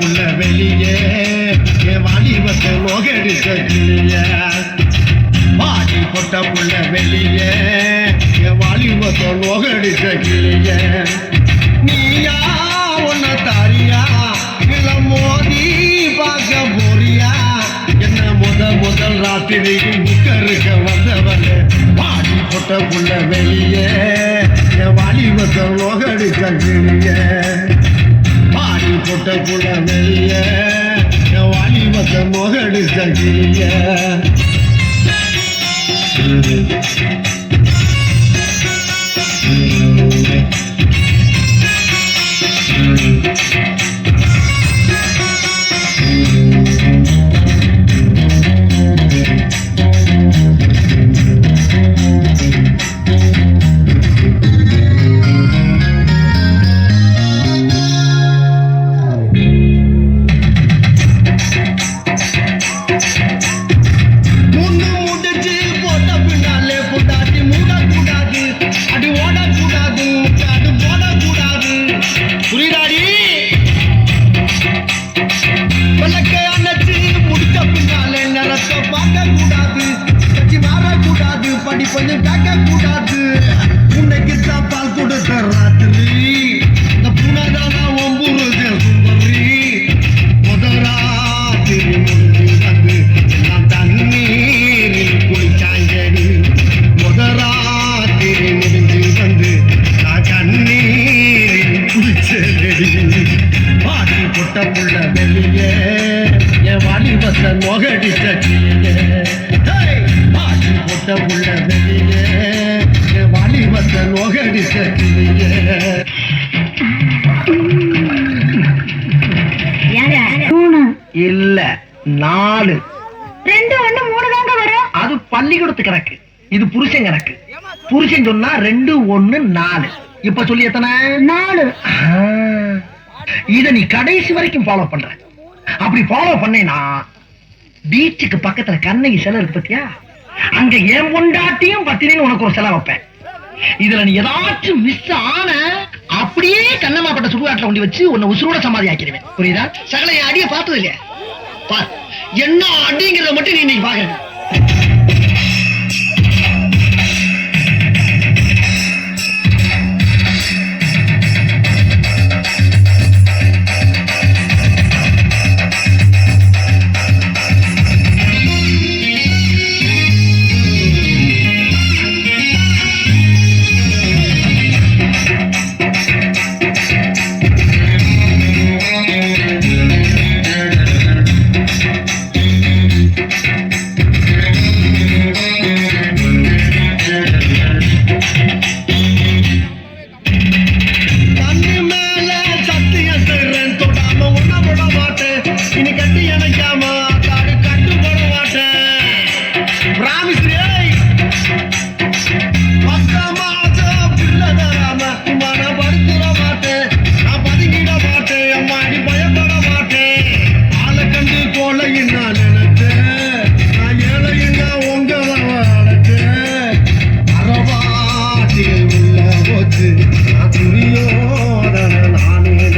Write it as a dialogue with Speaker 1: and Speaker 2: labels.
Speaker 1: புள்ள வெளியே வாலிபத்தை நோகடிச்ச கிளிய பாடி பொட்ட புள்ள வெளியே வாலிபத்தை நோகடிச்ச கிளிய நீயா உன்ன தாரியா இல்ல மோதி பார்க்க போறியா என்ன முதல் ராத்திரி புக்கருக்க வந்தவனே பாடி பொட்ட புள்ள வெளியே வாலிபத்தை நோகடிச்ச கிளிய பாடி பொட்ட புள்ள வெளிய வாலிபத்தை நோகடிச்ச கிளிய கொஞ்சம் கேட்க கூடாது உன்னைக்கு பால் கொடுத்த ராத்திரி இந்த புனதான ஒம்புரு சுந்தரி முதராத்திரி முடிஞ்சு வந்து நான் தண்ணீரில் குளிச்சாங்கடி முதராத்திரி முடிஞ்சு வந்து நான் கண்ணீரில் குளிச்சடி பாடி பொட்ட புள்ள வெளியே என் வாலிபத்தை நோகடிச்ச கிளியே பொட்ட புள்ள வெளியே வாலிபத்தை நோகடிச்ச கிளியே இல்ல 4
Speaker 2: 2 1 3 தாங்க வரும்.
Speaker 1: அது பள்ளிக்கூடத்து கணக்கு, இது புருஷன் கணக்கு. புருஷன் சொன்னா 2 1 4. இப்ப சொல்லி எத்தனை?
Speaker 2: 4.
Speaker 1: இத நீ கடைசி வரைக்கும் ஃபாலோ பண்ற. அப்படி ஃபாலோ பண்ணேனா பீச்சுக்கு பக்கத்துல கண்ணகி சிலை இருக்கு பத்தியா, அங்க ஏன் பொண்டாட்டியும் பத்திரின்னு உனக்கு ஒரு செலவு வைப்பேன். இதுல நீ ஏதாச்சும் மிஸ் ஆன அப்படியே கண்ணம்மாப்பட்ட சுடுகாட்டுல கொண்டு வச்சு உன்னை உசுரோட சமாதி ஆக்கிடுவேன். புரியுதா? சகல என் அடியை பார்த்தது இல்லையா? பார், என்ன அடிங்கிறத மட்டும் நீ இன்னைக்கு பாக்குற.